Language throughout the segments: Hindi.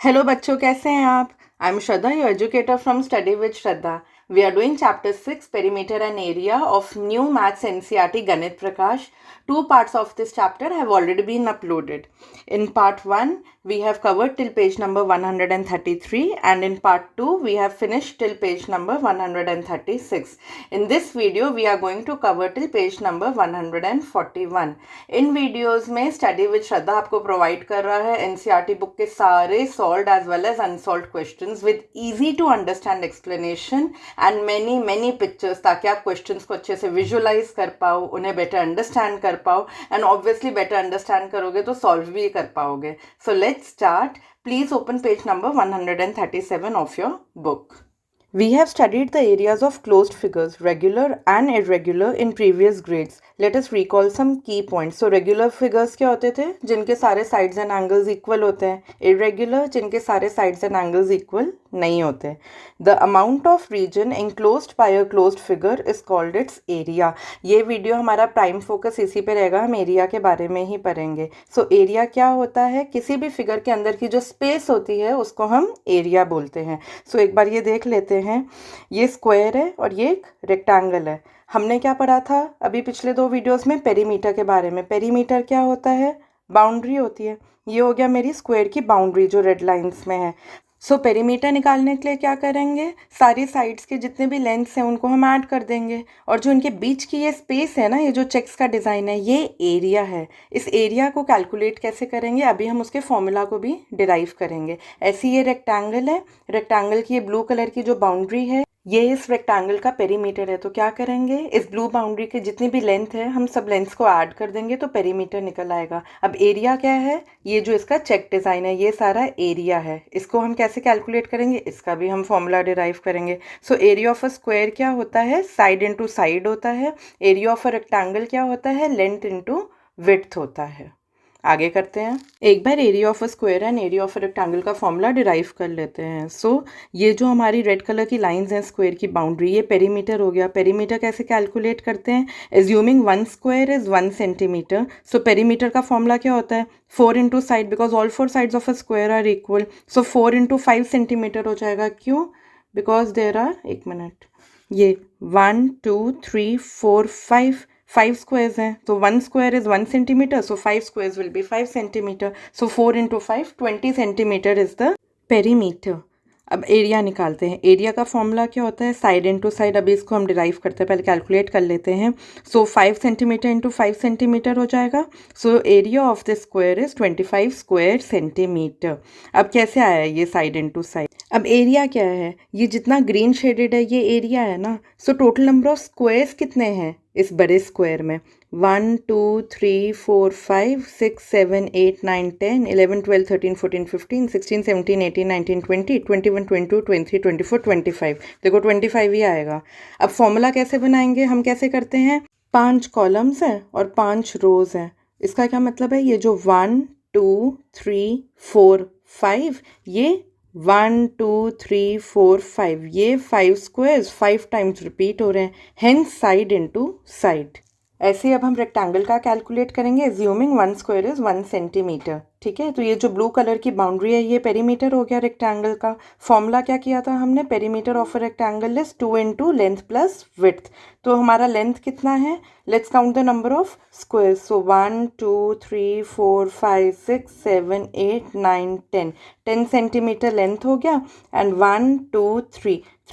हेलो बच्चों, कैसे हैं आप? I am Shraddha, your educator from study with Shraddha. We are doing chapter 6 perimeter and area of new maths NCERT Ganit Prakash. Two parts of this chapter have already been uploaded. In part 1 we have covered till page number 133 and in part 2 we have finished till page number 136. In this video we are going to cover till page number 141. इन वीडियोस में स्टडी विद श्रद्धा आपको प्रोवाइड कर रहा है एनसीईआरटी बुक के सारे solved as well as unsolved questions with easy to understand explanation and many pictures, ताकि आप क्वेश्चंस को अच्छे से विजुअलाइज कर पाओ, उन्हें बेटर अंडरस्टैंड कर पाओ एंड ऑब्वियसली बेटर अंडरस्टैंड करोगे तो सॉल्व भी कर पाओगे. So let's start. Please open page number 137 of your book. We have studied the areas of closed figures, regular and irregular in previous grades. Let us recall some key points. So regular figures क्या होते थे? जिनके सारे sides and angles equal होते हैं. Irregular जिनके सारे sides and angles equal नहीं होते. The amount of region enclosed by a closed figure is called its area. ये वीडियो हमारा प्राइम फोकस इसी पे रहेगा, हम एरिया के बारे में ही पढ़ेंगे. सो एरिया क्या होता है? किसी भी फिगर के अंदर की जो स्पेस होती है उसको हम एरिया बोलते हैं. सो एक बार ये देख लेते हैं. ये स्क्वायर है और ये एक रेक्टेंगल है. हमने क्या पढ़ा था अभी पिछले दो वीडियोस में? पेरीमीटर के बारे में. पेरीमीटर क्या होता है? बाउंड्री होती है. ये हो गया मेरी स्क्वायर की बाउंड्री जो रेड लाइंस में है. सो पेरीमीटर निकालने के लिए क्या करेंगे? सारी साइड्स के जितने भी लेंथ्स हैं उनको हम ऐड कर देंगे और जो इनके बीच की ये स्पेस है ना, ये जो चेक्स का डिज़ाइन है, ये एरिया है. इस एरिया को कैलकुलेट कैसे करेंगे? अभी हम उसके फॉर्मूला को भी डिराइव करेंगे. ऐसी ये रेक्टेंगल है. रेक्टेंगल की ये ब्लू कलर की जो बाउंड्री है, ये इस रेक्टेंगल का पेरीमीटर है. तो क्या करेंगे? इस ब्लू बाउंड्री के जितनी भी लेंथ है हम सब लेंथ्स को ऐड कर देंगे तो पेरीमीटर निकल आएगा. अब एरिया क्या है? ये जो इसका चेक डिज़ाइन है ये सारा एरिया है. इसको हम कैसे कैलकुलेट करेंगे? इसका भी हम फॉर्मूला डिराइव करेंगे. So area of a square क्या होता है? साइड इनटू साइड होता है. एरिया ऑफ अ रेक्टेंगल क्या होता है? लेंथ इनटू विड्थ होता है. आगे करते हैं. एक बार area of a square and area of a rectangle का फॉर्मूला डिराइव कर लेते हैं. सो ये जो हमारी रेड कलर की लाइंस हैं स्क्वायर की बाउंड्री, ये पेरीमीटर हो गया. पेरीमीटर कैसे कैलकुलेट करते हैं? Assuming 1 square is 1 centimetre. So perimeter का फॉर्मूला क्या होता है? 4 into side, because all 4 sides of a square are equal. So 4 into 5 centimetre हो जाएगा. क्यों? बिकॉज देर आर, एक मिनट, ये 1 2 3 4 5 स्क्वायर्स हैं. तो 1 square is 1 centimetre, so 5 squares will be 5 centimetre. So 4 into 5 20 centimetre is the perimeter. अब एरिया निकालते हैं. एरिया का फॉर्मूला क्या होता है? Side into side. अभी इसको हम डिराइव करते हैं, पहले कैलकुलेट कर लेते हैं. सो 5 सेंटीमीटर इंटू 5 सेंटीमीटर हो जाएगा. So area of the square is 25 square centimetre. अब कैसे आया ये साइड इनटू साइड? अब एरिया क्या है? ये जितना ग्रीन शेडेड है ये एरिया है ना. So total number of squares कितने हैं इस बड़े स्क्वायर में? 1 2 3 4 5 6 7 8 9 10 11 12 13 14 15 16 17 18 19 20 21 22 23 24 25. देखो 25 ही आएगा. अब फॉर्मूला कैसे बनाएंगे? हम कैसे करते हैं? 5 कॉलम्स हैं और 5 रोज हैं. इसका क्या मतलब है? ये जो 1 2 3 4 5, ये 1 2 3 4 5, ये 5 स्क्वायर्स 5 टाइम्स रिपीट हो रहे हैं. Hence side into side. ऐसे अब हम रेक्टेंगल का कैलकुलेट करेंगे. Assuming 1 square is 1 centimetre. ठीक है. तो ये जो ब्लू कलर की बाउंड्री है ये पेरीमीटर हो गया रेक्टेंगल का. फॉर्मूला क्या किया था हमने? Perimeter of a rectangle is 2 into length plus width. तो हमारा लेंथ कितना है? Let's count the number of squares. So 1 2 3 4 5 6 7 8 9 10. 10 centimetre length हो गया एंड 1 2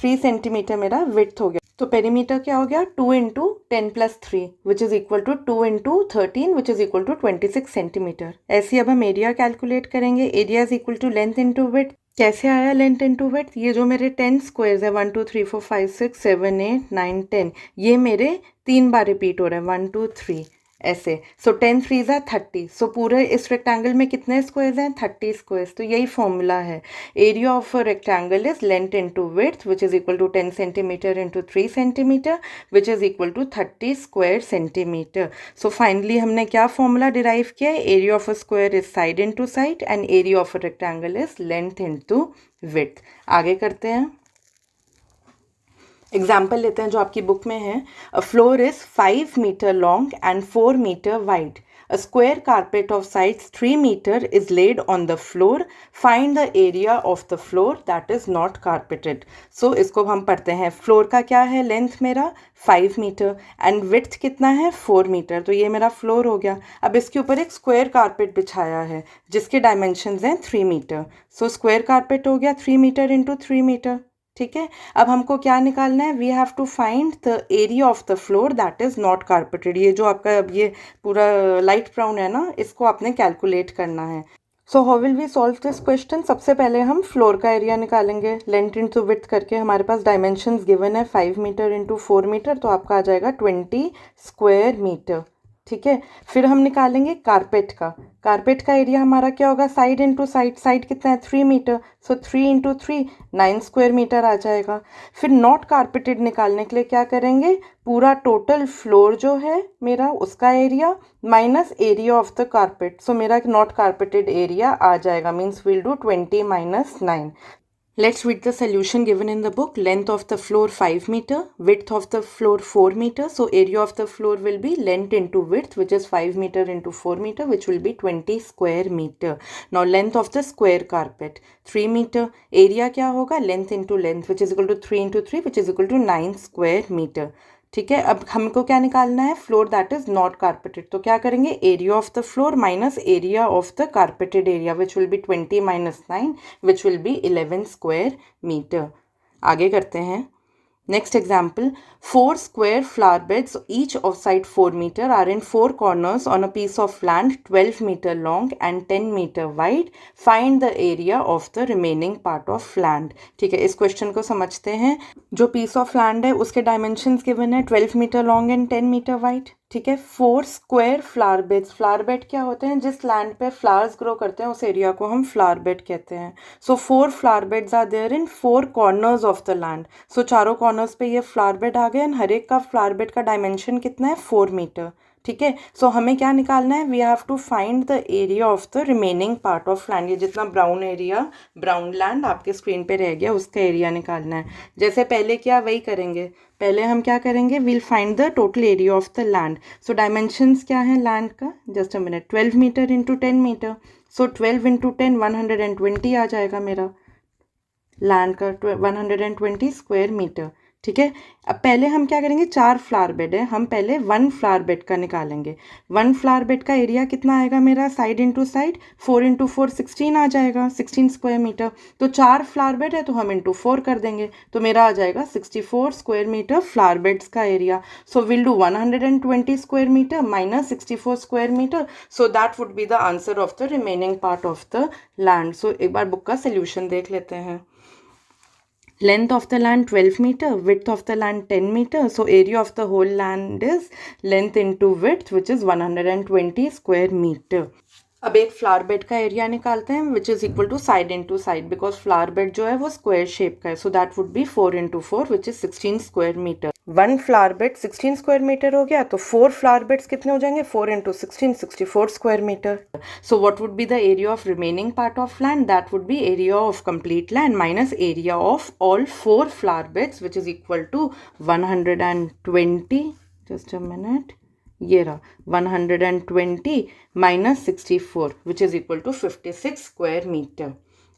3 सेंटीमीटर मेरा विड्थ हो गया. तो पेरीमीटर क्या हो गया? 2 into 10 plus 3 which is equal to 2 into 13 which is equal to 26 centimetre. ऐसे अब हम एरिया कैलकुलेट करेंगे. Area is equal to length into width. कैसे आया लेंथ इंटू विड्थ? ये जो मेरे 10 स्क्वायर्स है 1 2 3 4 5 6 7 8 9 10, ये मेरे 3 बार रिपीट हो रहे हैं 1 2 3 ऐसे. सो 10 3 are 30. सो पूरे इस रेक्टेंगल में कितने स्क्वायर्स हैं? 30 स्क्वायर्स. तो यही फॉर्मूला है. Area of a rectangle is length into width which is equal to 10 centimetre into 3 centimetre which is equal to 30 square centimetre. So finally हमने क्या फॉर्मूला डिराइव किया है? Area of a square is side into side and area of a rectangle is length into width. आगे करते हैं. एग्जाम्पल लेते हैं जो आपकी बुक में है. A floor is 5 metre long and 4 metre wide. A square carpet of size 3 meter is laid on the floor. Find the area of the floor that is not carpeted. So इसको हम पढ़ते हैं. फ्लोर का क्या है लेंथ मेरा 5 मीटर एंड विड्थ कितना है 4 मीटर. तो ये मेरा फ्लोर हो गया. अब इसके ऊपर एक स्क्वायर कारपेट बिछाया है जिसके डायमेंशंस हैं 3 मीटर. सो स्क्वायर कारपेट हो गया 3 मीटर इंटू 3 मीटर. ठीक है. अब हमको क्या निकालना है, we have to find the area of the floor that is not carpeted. ये जो आपका अब ये पूरा लाइट ब्राउन है ना, इसको आपने कैलकुलेट करना है. So how will we solve this question. सबसे पहले हम फ्लोर का एरिया निकालेंगे. लेंथ इंटू विड्थ करके हमारे पास डायमेंशंस गिवन है 5 मीटर इंटू 4 मीटर, तो आपका आ जाएगा 20 स्क्वायर मीटर. ठीक है. फिर हम निकालेंगे कारपेट का. कारपेट का एरिया हमारा क्या होगा, साइड इंटू साइड. साइड कितना है 3 मीटर. सो 3 इंटू 3 9 स्क्वायर मीटर आ जाएगा. फिर नॉट कारपेटेड निकालने के लिए क्या करेंगे, पूरा टोटल फ्लोर जो है मेरा उसका area minus area of the carpet. So मेरा नॉट कारपेटेड एरिया आ जाएगा. Means will do 20 minus 9. Let's read the solution given in the book. Length of the floor 5 meter, width of the floor 4 meter. So area of the floor will be length into width, which is 5 meter into 4 meter, which will be 20 square meter. Now length of the square carpet 3 meter. Area क्या होगा, length into length, which is equal to 3 into 3, which is equal to 9 square meter. ठीक है. अब हमको क्या निकालना है, floor that is not carpeted. तो क्या करेंगे, area of the floor minus area of the carpeted area, which will be 20 minus 9, which will be 11 square metre. आगे करते हैं. Next example, 4 square flower beds, each of side 4 meter, are in 4 corners on a piece of land 12 meter long and 10 meter wide. Find the area of the remaining part of land. ठीक है. इस क्वेश्चन को समझते हैं. जो piece of land है उसके dimensions given है 12 meter long and 10 meter wide. ठीक है. 4 square flower beds. Flower bed क्या होते हैं, जिस लैंड पे फ्लावर्स ग्रो करते हैं उस एरिया को हम फ्लावर बेड कहते हैं. So 4 flower beds are there in 4 corners of the land. So चारों कॉर्नर्स पे ये फ्लावर बेड आ गए एंड हर एक का फ्लावर बेड का डायमेंशन कितना है 4 मीटर. ठीक है. सो हमें क्या निकालना है, we have to find the area of the remaining part of land. ये जितना ब्राउन एरिया, ब्राउन लैंड आपके स्क्रीन पे रह गया, उसका एरिया निकालना है. जैसे पहले किया वही करेंगे. पहले हम क्या करेंगे, we'll find the total area of the land. So dimensions क्या है लैंड का, just a minute, 12 metre into 10 metre. So 12 into 10 120 आ जाएगा मेरा लैंड का, 120 स्क्वायर मीटर. ठीक है. अब पहले हम क्या करेंगे, 4 फ्लावर बेड है, हम पहले 1 फ्लावर बेड का निकालेंगे. 1 फ्लावर बेड का एरिया कितना आएगा मेरा, साइड इंटू साइड 4 इंटू 4 16 आ जाएगा, 16 स्क्वायर मीटर. तो 4 फ्लावर बेड है तो हम इंटू 4 कर देंगे, तो मेरा आ जाएगा 64 स्क्वायर मीटर फ्लावर बेड्स का area. So will do 120 square metre minus 64 square metre. So that would be the answer of the remaining part of the land. So एक बार बुक का सोल्यूशन देख लेते हैं. Length of the land 12 meter, width of the land 10 meter. So area of the whole land is length into width, which is 120 square meter. अब एक फ्लावर बेड का एरिया निकालते हैं which is equal to side into side, because flower bed जो है वो स्क्वायर शेप का है. So that would be 4 into 4 which is 16 square metre. 1 flower bed 16 square metre हो गया, तो 4 फ्लावर बेड्स कितने हो जाएंगे, 4 into 16 64 square metre. So what would be the area of remaining part of land, that would be area of complete land minus area of all 4 flower beds which is equal to 120. Just a minute, ये रहा 120 minus 64 which is equal to 56 square metre.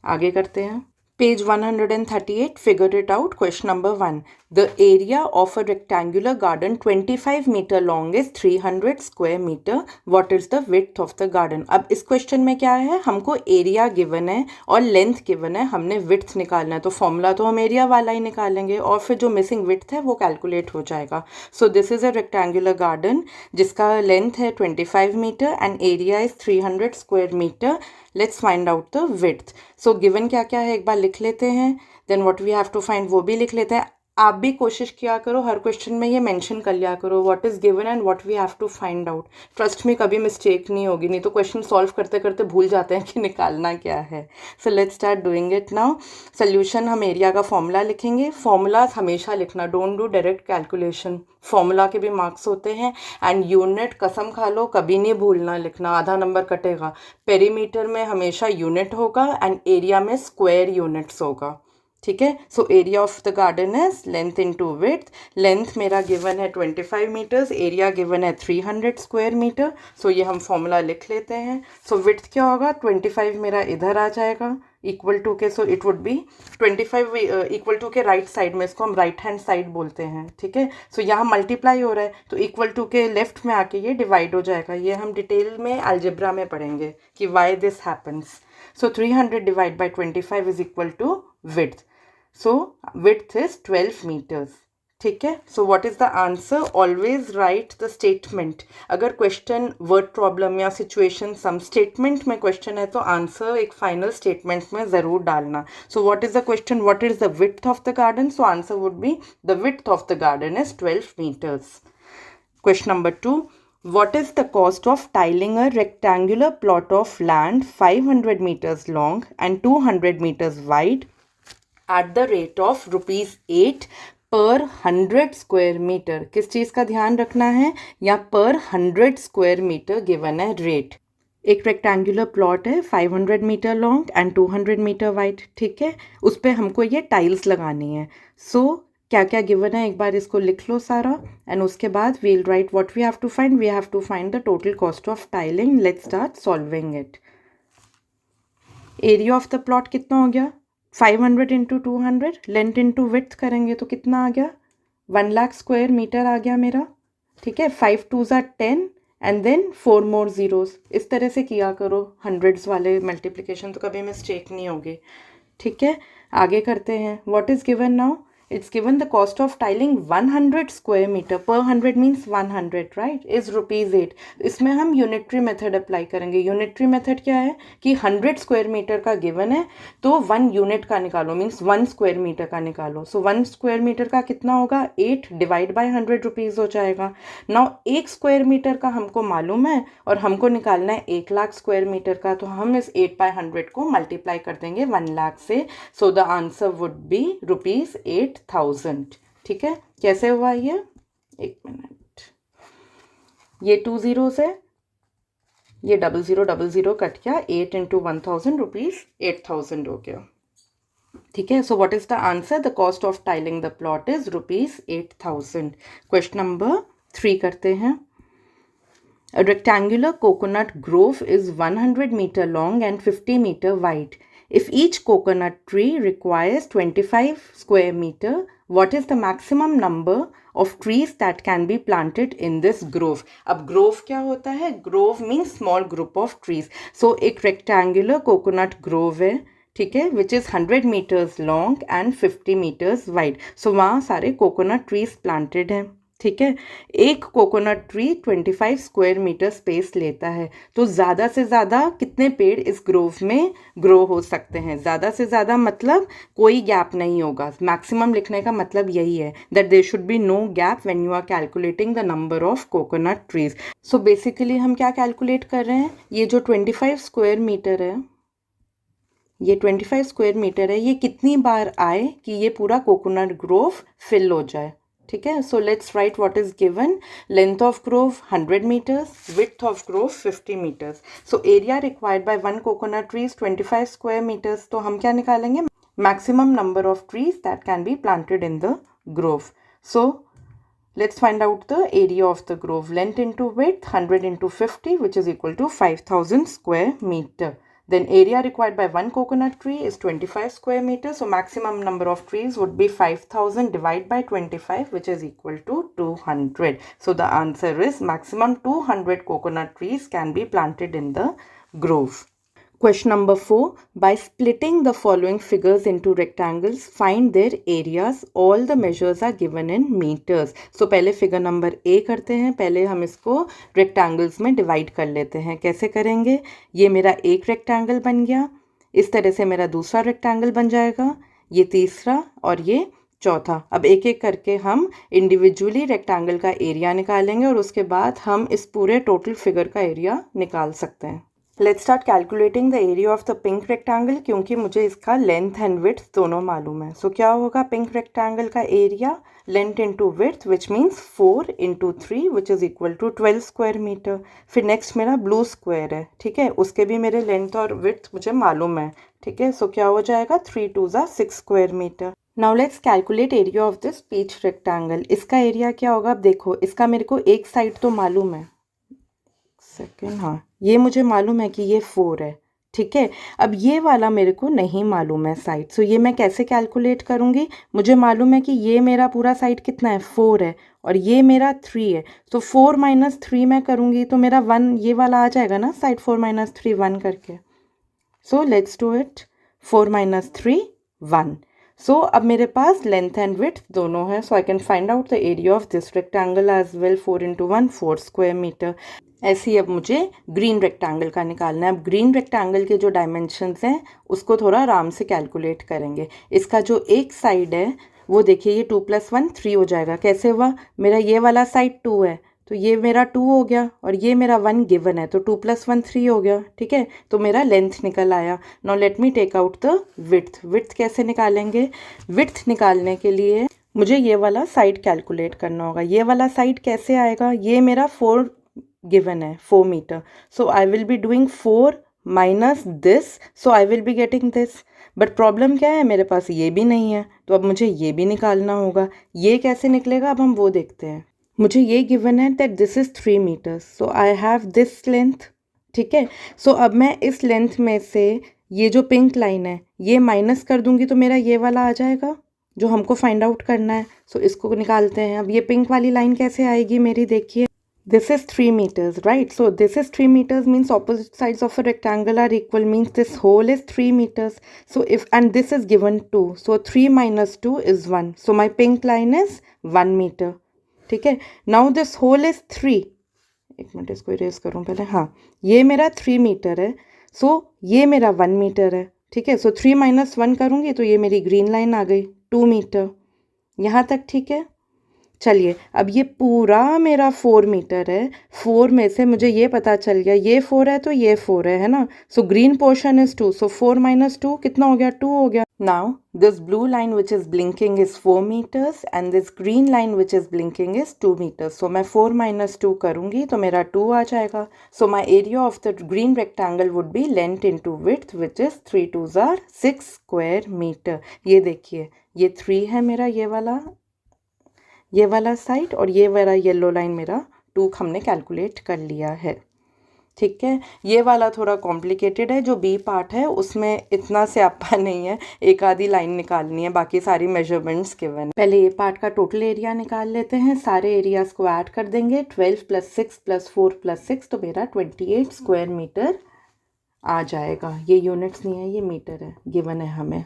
आगे करते हैं. Page 138, figure it out. Question number 1. The area of a rectangular garden 25 meter long is 300 square meter. What is the width of the garden? अब इस क्वेश्चन में क्या है, हमको एरिया गिवन है और लेंथ गिवन है, हमने विड्थ निकालना है. तो फॉर्मूला तो हम एरिया वाला ही निकालेंगे और फिर जो मिसिंग विड्थ है वो कैलकुलेट हो जाएगा. So this is a rectangular garden जिसका लेंथ है 25 metre and area is 300 square metre. Let's find out the width. So given क्या क्या है एक बार लिख लेते हैं, then what we have to find वो भी लिख लेते हैं. आप भी कोशिश किया करो, हर क्वेश्चन में ये मेंशन कर लिया करो what is given and what we have to find out. ट्रस्ट में कभी मिस्टेक नहीं होगी, नहीं तो क्वेश्चन सॉल्व करते करते भूल जाते हैं कि निकालना क्या है. So let's start doing it now. Solution हम एरिया का फॉर्मूला लिखेंगे. फॉर्मूलाज हमेशा लिखना, don't do direct calculation. Formula के भी मार्क्स होते हैं एंड यूनिट कसम खा लो कभी नहीं भूलना लिखना, आधा नंबर कटेगा. पेरीमीटर में हमेशा यूनिट होगा एंड एरिया में स्क्वायर यूनिट्स होगा. ठीक है। So area of the garden is length into width. Length मेरा गिवन है 25 मीटर्स, एरिया गिवन है 300 स्क्वायर मीटर। सो ये हम फॉर्मूला लिख लेते हैं। सो विड्थ क्या होगा, 25 मेरा इधर आ जाएगा equal to K, so it would be 25 equal to K right side में, इसको हम राइट हैंड साइड बोलते हैं, ठीक है। सो यहाँ मल्टीप्लाई हो रहा है तो इक्वल टू के लेफ्ट में आके ये डिवाइड हो जाएगा। ये हम डिटेल में अलजेब्रा में पढ़ेंगे कि why this happens. So 300 divide by 25 is equal to width. So width is 12 metres, ठीक है। So what is the answer, always write the statement. अगर क्वेश्चन वर्ड प्रॉब्लम या सिचुएशन सम स्टेटमेंट में क्वेश्चन है तो आंसर एक फाइनल स्टेटमेंट में ज़रूर डालना। So what is the question, what is the width of the garden, so answer would be the width of the garden is 12 meters. Question number 2. What is the cost of tiling a rectangular plot of land 500 meters long and 200 meters wide at the rate of ₹8 per 100 square meter? किस चीज़ का ध्यान रखना है, या पर 100 स्क्वायर मीटर गिवन है रेट। एक रेक्टेंगुलर प्लॉट है 500 metre long and 200 metre wide, ठीक है। उस पर हमको ये टाइल्स लगानी है। सो क्या क्या गिवन है एक बार इसको लिख लो सारा, एंड उसके बाद we'll write what we have to find the total cost of tiling. Let's start solving it. Area of the plot कितना हो गया, 500 इंटू 200, लेंथ इंटू विड्थ करेंगे तो कितना आ गया, 1 लाख स्क्वायर मीटर आ गया मेरा, ठीक है। 5 2s are 10 and then 4 more zeros। इस तरह से किया करो, हंड्रेड्स वाले मल्टीप्लिकेशन तो कभी मिस्टेक नहीं होगी, ठीक है। आगे करते हैं। What is given now, it's given the cost of tiling 100 square meter per 100 means 100 right is ₹8। इसमें हम यूनिटरी मेथड अप्लाई करेंगे। यूनिटरी मेथड क्या है कि 100 स्क्वायर मीटर का गिवन है तो 1 यूनिट का निकालो, मीन्स 1 स्क्वायर मीटर का निकालो। सो 1 स्क्वायर मीटर का कितना होगा, 8 डिवाइड बाय 100 रुपीज़ हो जाएगा। नाउ 1 स्क्वायर मीटर का हमको मालूम है और हमको निकालना है 1 लाख स्क्वायर मीटर का, तो हम इस 8 बाय 100 को मल्टीप्लाई कर देंगे 1 लाख से। So the answer would B ₹8,000, ठीक है। कैसे हुआ ये, एक मिनट, ये 2 zeros है, ये 0000 कट गया, 8 इंटू 1000 ₹8,000 हो गया, ठीक है। So what is the answer, the cost of tiling the plot is ₹8,000। Question number 3 करते हैं। A rectangular coconut grove is 100 meter long and 50 meter wide. If each coconut tree requires 25 square meter, what is the maximum number of trees that can be planted in this grove? अब grove क्या होता है, grove means small group of trees. So एक rectangular coconut grove है, ठीक है, which is 100 meters long and 50 meters wide. So वहाँ सारे coconut trees planted हैं, ठीक है। एक coconut tree 25 square metre space लेता है, तो ज़्यादा से ज़्यादा कितने पेड़ इस ग्रोव में ग्रो हो सकते हैं। ज़्यादा से ज़्यादा मतलब कोई गैप नहीं होगा। मैक्सिमम लिखने का मतलब यही है that there should be no gap when you are calculating the number of coconut trees. So basically हम क्या कैलकुलेट कर रहे हैं, ये जो 25 स्क्वायर मीटर है, ये 25 स्क्वायर मीटर है, ये कितनी बार आए कि ये पूरा कोकोनट ग्रोव फिल हो जाए, ठीक है। So let's write what is given, length of grove 100 meters, width of grove 50 meters। So area required by 1 coconut tree is 25 square metres, तो हम क्या निकालेंगे, maximum number of trees that can be planted in the grove. So let's find out the area of the grove, length into width 100 into 50 which is equal to 5,000 square meter. Then area required by 1 coconut tree is 25 square meters. So maximum number of trees would be 5,000 divided by 25 which is equal to 200. So the answer is maximum 200 coconut trees can be planted in the grove. Question number 4. By splitting the following figures into rectangles, find their areas. All the measures are given in meters. So पहले फिगर नंबर A करते हैं। पहले हम इसको रेक्टेंगल्स में डिवाइड कर लेते हैं। कैसे करेंगे, ये मेरा एक रेक्टेंगल बन गया, इस तरह से मेरा दूसरा रेक्टेंगल बन जाएगा, ये तीसरा और ये चौथा। अब एक एक करके हम इंडिविजुअली रेक्टेंगल का एरिया निकालेंगे और उसके बाद हम इस पूरे टोटल फिगर का एरिया निकाल सकते हैं। Let's start calculating the area of the pink rectangle, क्योंकि मुझे इसका लेंथ एंड विड्थ दोनों मालूम है. सो क्या होगा पिंक रेक्टेंगल का area, length into width, which means 4 into 3 which is equal to 12 square metre. फिर नेक्स्ट मेरा ब्लू स्क्वायर है, ठीक है, उसके भी मेरे लेंथ और विड्थ मुझे मालूम है, ठीक है. सो क्या हो जाएगा 3 2 ज़ा 6 square metre. Now let's calculate area of this peach rectangle. इसका एरिया क्या होगा, अब देखो इसका मेरे को एक साइड तो मालूम है, सेकेंड, हाँ ये मुझे मालूम है कि ये 4 है, ठीक है. अब ये वाला मेरे को नहीं मालूम है साइड, सो ये मैं कैसे कैलकुलेट करूँगी. मुझे मालूम है कि ये मेरा पूरा साइड कितना है 4 है और ये मेरा 3 है. तो 4 माइनस 3 मैं करूँगी तो मेरा 1 ये वाला आ जाएगा ना साइड, 4 माइनस 3 1 करके. So let's do it. 4 minus 3 1. So अब मेरे पास लेंथ एंड विड्थ दोनों है, so I can find out the area of this rectangle as well. 4 into 1 4 square metre. ऐसे ही अब मुझे ग्रीन रेक्टेंगल का निकालना है. अब ग्रीन रेक्टेंगल के जो डायमेंशंस हैं उसको थोड़ा आराम से कैलकुलेट करेंगे. इसका जो एक साइड है वो देखिए, ये 2 + 1 3 हो जाएगा. कैसे हुआ, मेरा ये वाला साइड 2 है तो ये मेरा 2 हो गया और ये मेरा 1 गिवन है तो 2 + 1 3 हो गया, ठीक है. तो मेरा लेंथ निकल आया. Now let me take out the width. Width कैसे निकालेंगे, विड्थ निकालने के लिए मुझे ये वाला साइड कैलकुलेट करना होगा. ये वाला साइड कैसे आएगा, ये मेरा 4 गिवन है 4 metre. So I will be doing 4 minus this, so I will be getting this. But problem क्या है, मेरे पास ये भी नहीं है तो अब मुझे ये भी निकालना होगा. ये कैसे निकलेगा अब हम वो देखते हैं. मुझे ये गिवन है that this is 3 metres, so I have this length, ठीक है. सो अब मैं इस लेंथ में से ये जो पिंक लाइन है ये माइनस कर दूंगी तो मेरा ये वाला आ जाएगा जो हमको फाइंड आउट करना है. सो इसको निकालते हैं. अब ये पिंक वाली लाइन कैसे आएगी मेरी, देखिए this is 3 meters, right? So this is 3 meters means opposite sides of a rectangle are equal, means this whole is 3 meters. So if, and this is given 2, so 3 minus 2 is 1. So my pink line is 1 meter. ठीक है. Now this whole is 3. एक मिनट इसको इरेज करूँ पहले. हाँ ये मेरा 3 मीटर है, सो ये मेरा 1 मीटर है, ठीक है. सो 3 माइनस 1 करूँगी तो ये मेरी ग्रीन लाइन आ गई 2 मीटर. यहाँ तक ठीक है. चलिए अब ये पूरा मेरा 4 मीटर है. 4 में से मुझे ये पता चल गया ये 4 है तो ये 4 है ना. So green portion is 2, so 4 minus 2 कितना हो गया, 2 हो गया. Now this blue line which is blinking is 4 metres and this green line which is blinking is 2 metres. So मैं 4 माइनस 2 करूँगी तो मेरा 2 आ जाएगा. So my area of the green rectangle would be length into width which is 3 2 ज़ार 6 स्क्वायर मीटर. ये देखिए ये 3 है मेरा ये वाला साइड और ये वाला येलो लाइन मेरा 2 हमने कैलकुलेट कर लिया है, ठीक है. ये वाला थोड़ा कॉम्प्लिकेटेड है, जो बी पार्ट है उसमें इतना स्यापा नहीं है, एक आधी लाइन निकालनी है, बाकी सारी मेजरमेंट्स गिवन है. पहले ये पार्ट का टोटल एरिया निकाल लेते हैं. सारे एरियाज को ऐड कर देंगे. 12 + 6 + 4 + 6 तो मेरा 28 स्क्वायर मीटर आ जाएगा. ये यूनिट्स नहीं है, ये मीटर है, गिवन है हमें,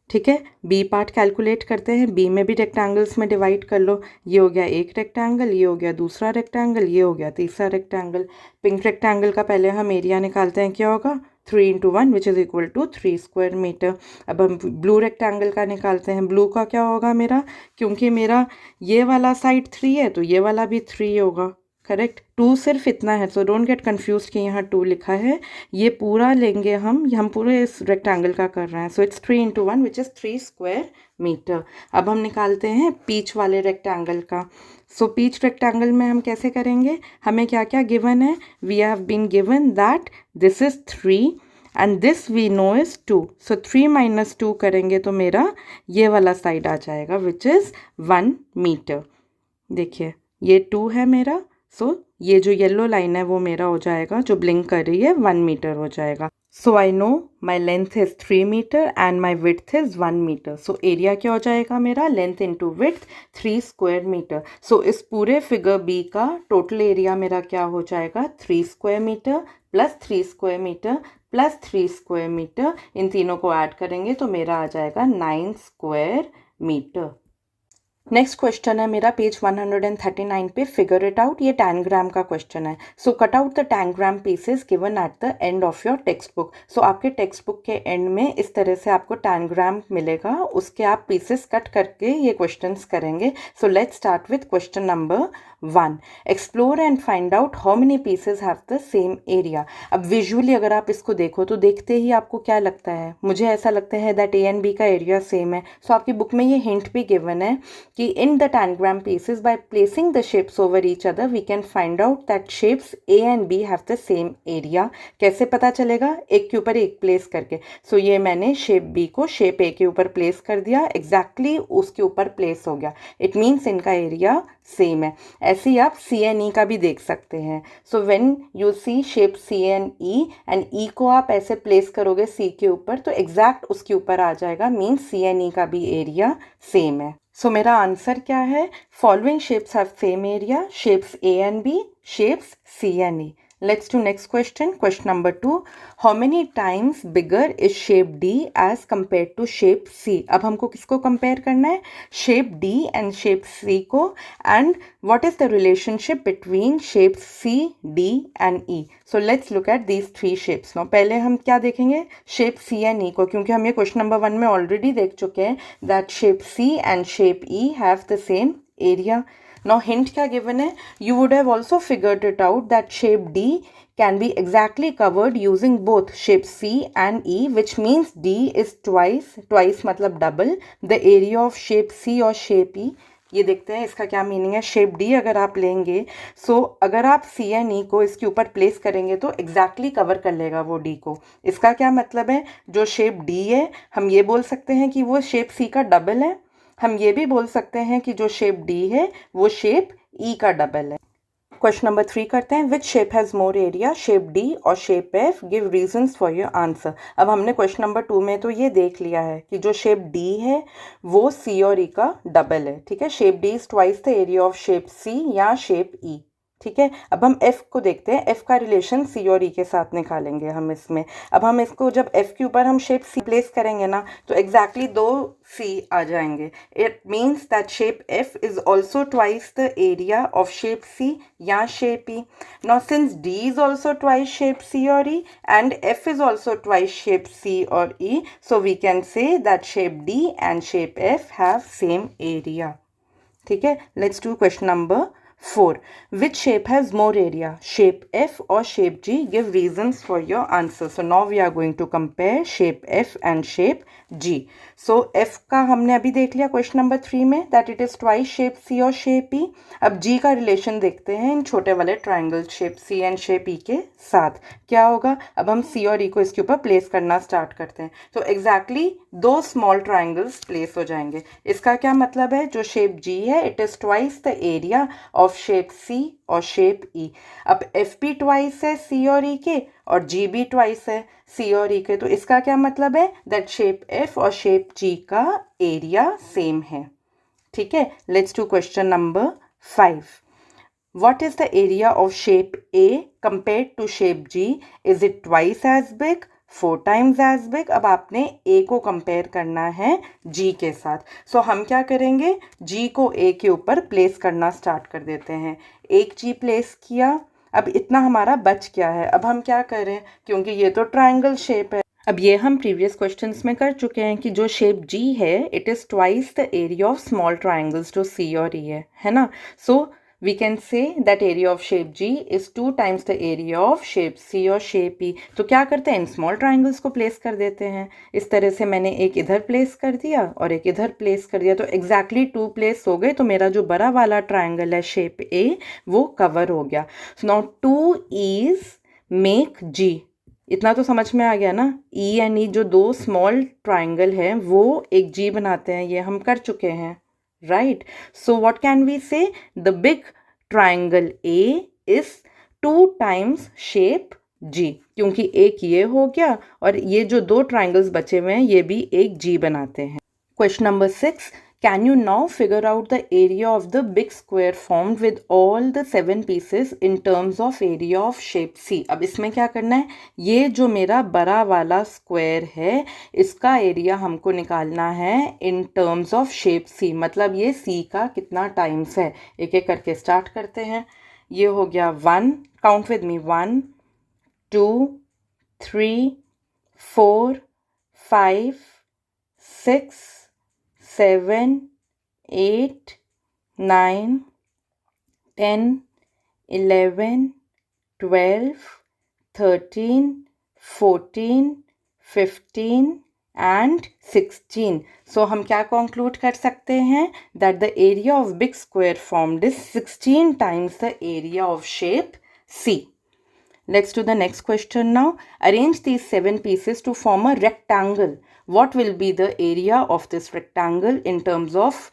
ठीक है. बी पार्ट कैलकुलेट करते हैं. बी में भी रेक्टेंगल्स में डिवाइड कर लो. ये हो गया एक रेक्टेंगल, ये हो गया दूसरा रेक्टेंगल, ये हो गया तीसरा रेक्टेंगल. पिंक रेक्टेंगल का पहले हम एरिया निकालते हैं. क्या होगा 3 into 1 which is equal to 3 square metre. अब हम ब्लू रेक्टेंगल का निकालते हैं. ब्लू का क्या होगा मेरा, क्योंकि मेरा ये वाला साइड 3 है तो ये वाला भी 3 होगा, करेक्ट. 2 सिर्फ इतना है, सो डोंट गेट कन्फ्यूज कि यहाँ 2 लिखा है. ये पूरा लेंगे हम पूरे इस रेक्टेंगल का कर रहे हैं. So it's 3 into 1 which is 3 square metre. अब हम निकालते हैं पीच वाले रेक्टेंगल का. सो पीच रेक्टेंगल में हम कैसे करेंगे, हमें क्या क्या गिवन है. We have been given that this is 3 and this we know is 2. So 3 minus 2 करेंगे तो मेरा ये वाला साइड आ जाएगा विच इज़ 1 मीटर. देखिए ये 2 है मेरा, सो ये जो येलो लाइन है वो मेरा हो जाएगा, जो ब्लिंक कर रही है 1 मीटर हो जाएगा. So I know my length is 3 metre and my width is 1 metre. So area क्या हो जाएगा मेरा, length into width 3 square metre. So इस पूरे फिगर बी का टोटल एरिया मेरा क्या हो जाएगा, 3 square metre plus 3 square metre plus 3 square metre. इन तीनों को ऐड करेंगे तो मेरा आ जाएगा 9 स्क्वायर मीटर. नेक्स्ट क्वेश्चन है मेरा पेज 139 पे, फिगर इट आउट। ये टैनग्राम का क्वेश्चन है। So cut out the tangram pieces given at the end of your textbook. So आपके टेक्स्ट बुक के एंड में इस तरह से आपको टैनग्राम मिलेगा, उसके आप पीसेस कट करके ये क्वेश्चंस करेंगे। So let's start with question number 1। Explore and find out how many pieces have the same area. अब विजुअली अगर आप इसको देखो तो देखते ही आपको क्या लगता है? मुझे ऐसा लगता है दैट ए एंड बी का एरिया सेम है। सो आपकी बुक में ये हिंट भी गिवन है कि in the tangram pieces, by placing the shapes over each other, we can find out that shapes A and B have the same area। कैसे पता चलेगा? एक के ऊपर एक प्लेस करके। सो ये मैंने शेप B को शेप A के ऊपर प्लेस कर दिया, एग्जैक्टली उसके ऊपर प्लेस हो गया। इट मीन्स इनका एरिया सेम है। ऐसे ही आप सी एन ई का भी देख सकते हैं। So when you see shape C and E and E को आप ऐसे प्लेस करोगे सी के ऊपर तो एग्जैक्ट उसके ऊपर आ जाएगा, मीन्स सी एन ई का भी एरिया सेम है। सो मेरा आंसर क्या है? Following shapes have same area, shapes A and B, shapes C and E. Let's do next question. Question number 2. How many times bigger is shape D as compared to shape C? अब हमको किसको compare करना है? Shape D and shape C को, and what is the relationship between shapes C, D and E? So let's look at these three shapes now. पहले हम क्या देखेंगे? Shape C and E को, क्योंकि हम ये question number 1 में already देख चुके हैं that shape C and shape E have the same area. Now hint क्या given है? You would have also figured it out that shape D can be exactly covered using both shape C and E, which means D is twice मतलब double the area of shape C और shape E। ये देखते हैं इसका क्या मीनिंग है। शेप डी अगर आप लेंगे, सो अगर आप सी एन ई को इसके ऊपर प्लेस करेंगे तो एग्जैक्टली कवर कर लेगा वो डी को। इसका क्या मतलब है? जो शेप डी है हम ये बोल सकते हैं कि वो शेप सी का डबल है। हम ये भी बोल सकते हैं कि जो शेप डी है वो शेप ई का डबल है। क्वेश्चन नंबर 3 करते हैं। Which shape has more area, shape D और shape F? Give reasons for your answer. अब हमने क्वेश्चन नंबर 2 में तो ये देख लिया है कि जो शेप डी है वो सी और ई का डबल है। ठीक है, shape D is twice the area of shape C या शेप ई। ठीक है, अब हम f को देखते हैं। f का रिलेशन c और e के साथ निकालेंगे हम इसमें। अब हम इसको जब f के ऊपर हम शेप c प्लेस करेंगे ना तो एग्जैक्टली दो c आ जाएंगे। It means that shape f is also twice the area of shape c या shape e। Now since d is also twice shape c और e and f is also twice shape c और e, so we can say that shape d and shape f have same area. ठीक है, let's do question number 4. Which shape has more area, shape F or shape G? Give reasons for your answer. So now we are going to compare shape F and shape G. So F का हमने अभी देख लिया क्वेश्चन नंबर 3 में that it is twice shape C और shape E. अब G का रिलेशन देखते हैं इन छोटे वाले triangle shape C and shape E के साथ। क्या होगा? अब हम C और E को इसके ऊपर प्लेस करना स्टार्ट करते हैं तो एग्जैक्टली दो स्मॉल ट्राइंगल्स प्लेस हो जाएंगे। इसका क्या मतलब है? जो शेप G है it is twice the area of shape C और शेप E। अब F भी ट्वाइस है C और E के और G भी ट्वाइस है C और E के, तो इसका क्या मतलब है? दैट शेप F और शेप G का एरिया सेम है। ठीक है, let's do question number 5. What is the area of shape A compared to shape G? Is it twice as big, 4 times as big? अब आपने A को कंपेयर करना है G के साथ। सो हम क्या करेंगे? G को A के ऊपर प्लेस करना स्टार्ट कर देते हैं। एक G प्लेस किया, अब इतना हमारा बच गया है। अब हम क्या करें, क्योंकि ये तो ट्राइंगल शेप है। अब ये हम प्रीवियस क्वेश्चंस में कर चुके हैं कि जो शेप G है it is twice the area of small triangles जो C और E है ना। सो we can say that area of shape G is 2 times the area of shape C और shape E। तो क्या करते हैं? इन स्मॉल ट्राइंगल्स को प्लेस कर देते हैं। इस तरह से मैंने एक इधर प्लेस कर दिया और एक इधर प्लेस कर दिया तो एग्जैक्टली 2 प्लेस हो गए। तो मेरा जो बड़ा वाला ट्राइंगल है शेप A वो कवर हो गया। So now 2 E's make G। इतना तो समझ में आ गया ना। E एंड E जो दो स्मॉल ट्राइंगल हैं वो एक G बनाते हैं, ये हम कर चुके हैं। Right, so what can we say? The big triangle A is 2 times shape G, क्योंकि एक ये हो गया और ये जो दो ट्राइंगल्स बचे हुए हैं ये भी एक G बनाते हैं। Question number 6. Can you now figure out the area of the big square formed with all the 7 pieces in terms of area of shape C? अब इसमें क्या करना है, ये जो मेरा बड़ा वाला स्क्वायर है इसका एरिया हमको निकालना है in terms of shape C, मतलब ये C का कितना टाइम्स है. एक एक करके स्टार्ट करते हैं. ये हो गया 1, count with me, 1 2 3 4 5 6 7 8 9 10 11 12 13 14 15 and 16. So हम क्या conclude कर सकते हैं, that the area of big square formed is 16 times the area of shape C. Let's do the next question now. Arrange these 7 pieces to form a rectangle. What will be the area of this rectangle in terms of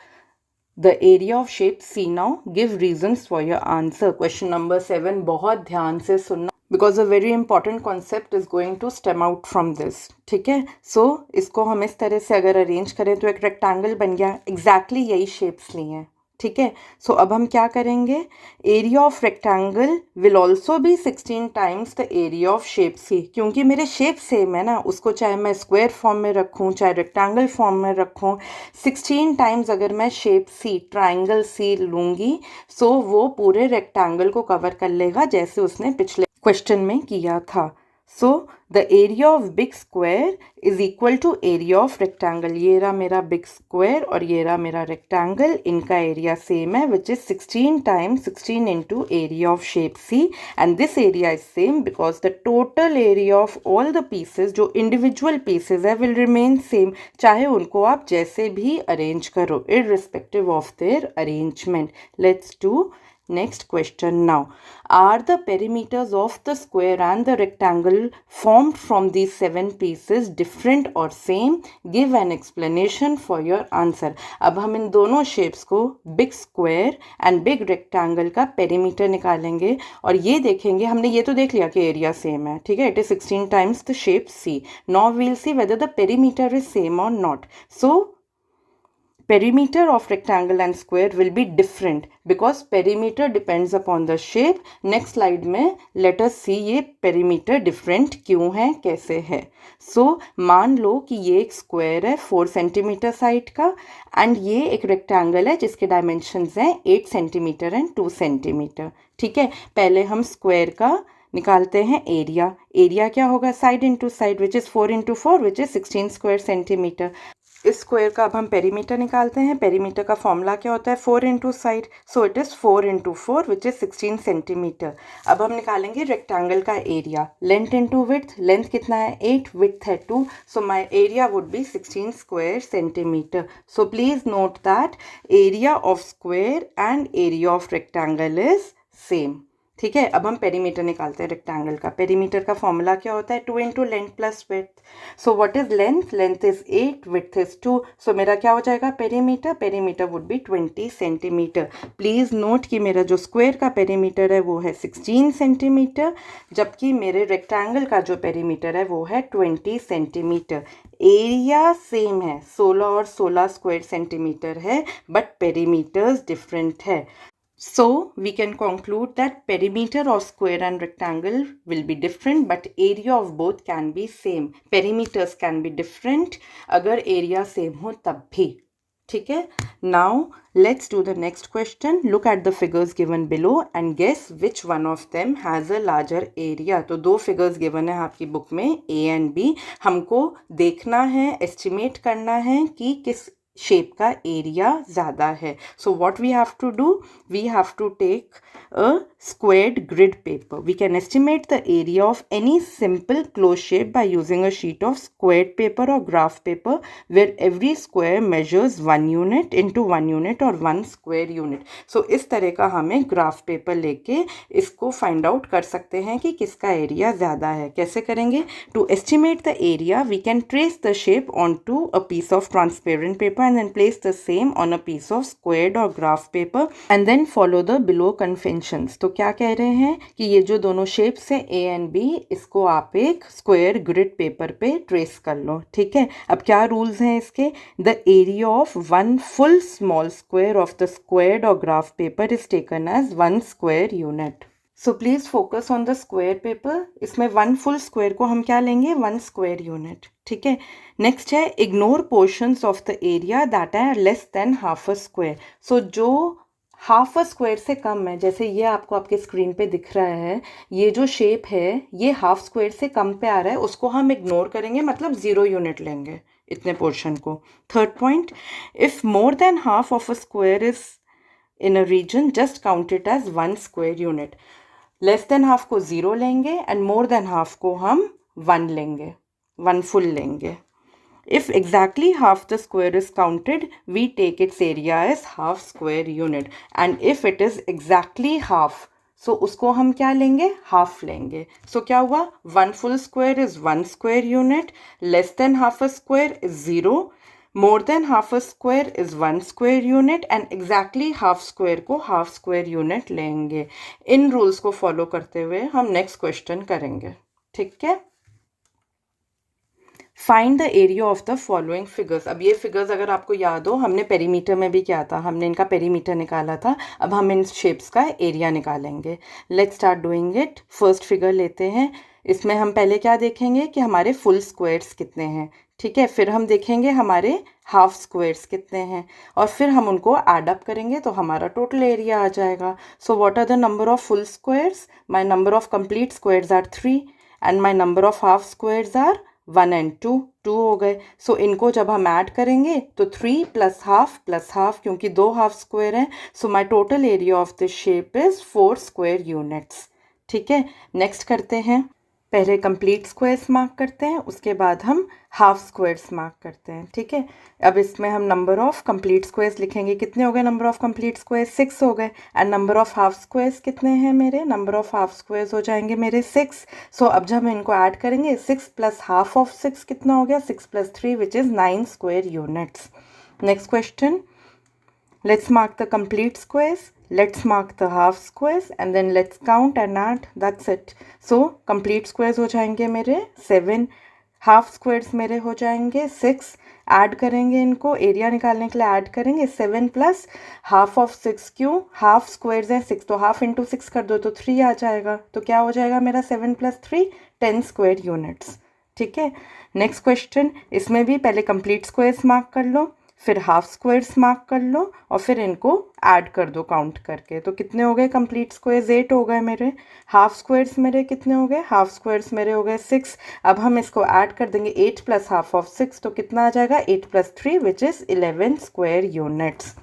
the area of shape C? Now give reasons for your answer. Question number 7 बहुत ध्यान से सुनना, because a very important concept is going to stem out from this. ठीक है, so इसको हम इस तरह से अगर अरेंज करें तो एक रेक्टेंगल बन गया. exactly यही शेप्स ली हैं. ठीक है, सो अब हम क्या करेंगे, area of rectangle will also be 16 times the area of shape C. क्योंकि मेरे शेप सेम है ना, उसको चाहे मैं स्क्वायर फॉर्म में रखूं चाहे रेक्टेंगल फॉर्म में रखूं, 16 टाइम्स अगर मैं शेप सी, ट्राइंगल सी लूँगी, सो वो पूरे रेक्टेंगल को कवर कर लेगा जैसे उसने पिछले क्वेश्चन में किया था. So the area of big square is equal to area of rectangle. ये रहा मेरा बिग स्क्वायर और ये रहा मेरा रेक्टेंगल, इनका एरिया सेम है which is 16 times 16 into area of shape C. And this area is same because the total area of all the pieces, जो इंडिविजुअल पीसेज है, विल रिमेन सेम, चाहे उनको आप जैसे भी अरेंज करो, irrespective of their arrangement. Let's do next question now. Are the perimeters of the square and the rectangle formed from these 7 pieces different or same? Give an explanation for your answer. अब हम इन दोनों शेप्स को, big square and big rectangle का पेरीमीटर निकालेंगे और ये देखेंगे. हमने ये तो देख लिया कि एरिया सेम है, ठीक है, it is 16 times the shape C. Now we will see whether the perimeter is same और not. So perimeter of rectangle and square will be different because perimeter depends upon the shape. Next slide में let us see ये perimeter different क्यों है, कैसे है. So मान लो कि ये एक square है 4 सेंटीमीटर साइड का and ये एक rectangle है जिसके dimensions हैं 8 सेंटीमीटर and 2 सेंटीमीटर. ठीक है, पहले हम square का निकालते हैं एरिया. एरिया क्या होगा, side into side which is 4 into 4 which is 16 square centimetre. इस स्क्वायर का अब हम पेरीमीटर निकालते हैं. पेरीमीटर का फॉर्मूला क्या होता है, 4 into side, so it is 4 into 4 which is 16 centimetre. अब हम निकालेंगे रेक्टेंगल का area. Length into width, length कितना है 8, विड्थ है 2, so my area would be 16 square centimetre. So please note that area of square and area of rectangle is same. ठीक है, अब हम पेरीमीटर निकालते हैं रेक्टेंगल का. पेरीमीटर का फॉर्मूला क्या होता है, 2 into length plus width. So what is length, length is 8, width is 2, सो मेरा क्या हो जाएगा perimeter, perimeter would be 20 centimetre. Please note कि मेरा जो स्क्वायर का पेरीमीटर है वो है 16 सेंटीमीटर, जबकि मेरे रेक्टेंगल का जो पेरीमीटर है वो है 20 सेंटीमीटर. एरिया सेम है, 16 और 16 स्क्वायर सेंटीमीटर है, बट पेरीमीटर्स डिफरेंट है. So we can conclude that perimeter of square and rectangle will be different but area of both can be same. Perimeters can be different अगर area same हो तब भी. ठीक है, now let's do the next question. Look at the figures given below and guess which one of them has a larger area. तो 2 figures given है आपकी बुक में, A and B. हमको देखना है, estimate करना है कि किस शेप का एरिया ज़्यादा है. So what we have to do, we have to take a squared grid paper. We can estimate the area of any simple closed shape by using a sheet of squared paper or graph paper where every square measures 1 unit into 1 unit or 1 square unit. So इस तरह का हमें graph paper लेके इसको find out कर सकते हैं कि किसका एरिया ज़्यादा है. कैसे करेंगे, to estimate the area we can trace the shape onto a piece of transparent paper and then place the same on a piece of squared or graph paper and then follow the below conventions. तो क्या कह रहे हैं कि ये जो दोनों शेप्स हैं A and B, इसको आप एक स्क्वायर ग्रिड पेपर पे ट्रेस कर लो. ठीक है, अब क्या रूल्स हैं इसके? The area of one full small square of the squared और graph paper is taken as 1 square unit. So please focus on the square paper. इसमें 1 फुल स्क्वायर को हम क्या लेंगे? 1 स्क्वायर यूनिट. ठीक है, नेक्स्ट है ignore portions of the area that are less than half a square. So जो हाफ अ स्क्वायर से कम है, जैसे ये आपको आपके स्क्रीन पे दिख रहा है, ये जो शेप है ये हाफ स्क्वायर से कम पे आ रहा है, उसको हम इग्नोर करेंगे, मतलब 0 यूनिट लेंगे इतने पोर्शन को. Third point, if more than half of a square is in a region just count it as 1 square unit. Less than half को 0 लेंगे एंड मोर देन हाफ को हम 1 लेंगे, 1 फुल लेंगे. If exactly half the square is counted, we take its area as half square unit. And if it is exactly half, so उसको हम क्या लेंगे? half लेंगे. So क्या हुआ? 1 full square is 1 square unit. Less than half a square is 0. More than half a square is 1 square unit. And exactly half square को half square unit लेंगे. इन rules को follow करते हुए हम next question करेंगे. ठीक है? Find the area of the following figures. अब ये फिगर्स अगर आपको याद हो, हमने पेरीमीटर में भी किया था, हमने इनका पेरीमीटर निकाला था. अब हम इन शेप्स का एरिया निकालेंगे. Let's start doing it. First figure लेते हैं. इसमें हम पहले क्या देखेंगे कि हमारे फुल स्क्वायर्स कितने हैं. ठीक है, फिर हम देखेंगे हमारे हाफ स्क्वायर्स कितने हैं और फिर हम उनको ऐड अप करेंगे तो हमारा टोटल एरिया आ जाएगा. So what are the number of full squares? My number of complete squares are 3 and my number of half squares are 1 and 2 हो गए. सो इनको जब हम ऐड करेंगे तो 3 प्लस हाफ क्योंकि 2 हाफ स्क्वायर हैं. So my total area of this shape is 4 square units. ठीक है, नेक्स्ट करते हैं. पहले कंप्लीट स्क्वायर्स मार्क करते हैं, उसके बाद हम हाफ स्क्वायर्स मार्क करते हैं. ठीक है, अब इसमें हम नंबर ऑफ कंप्लीट स्क्वायर्स लिखेंगे. कितने हो गए नंबर ऑफ कंप्लीट स्क्वायर्स? 6 हो गए. And number of half squares कितने हैं मेरे? नंबर ऑफ हाफ स्क्वायर्स हो जाएंगे मेरे 6. सो अब जब हम इनको ऐड करेंगे, 6 प्लस हाफ ऑफ 6 कितना हो गया? 6 plus 3 which is 9 square units. Next question. Let's mark the complete squares. Let's mark the half squares and then let's count and add. That's it. So complete squares हो जाएंगे मेरे 7, हाफ स्क्वायर्स मेरे हो जाएंगे 6. ऐड करेंगे इनको, एरिया निकालने के लिए ऐड करेंगे. 7 प्लस हाफ ऑफ 6, क्यों? हाफ स्क्वायर्स है 6, तो हाफ इंटू 6 कर दो तो 3 आ जाएगा. तो क्या हो जाएगा मेरा 7 प्लस 3? 10 square units. ठीक है, नेक्स्ट क्वेश्चन. इसमें भी पहले कंप्लीट स्क्वायर्स मार्क कर लो, फिर हाफ स्क्वायर्स मार्क कर लो और फिर इनको ऐड कर दो काउंट करके. तो कितने हो गए कंप्लीट स्क्वायर्स? 8 हो गए मेरे. हाफ स्क्वायर्स मेरे कितने हो गए? हाफ स्क्वायर्स मेरे हो गए 6. अब हम इसको ऐड कर देंगे 8 प्लस हाफ ऑफ 6, तो कितना आ जाएगा? 8 plus 3 which is 11 square units.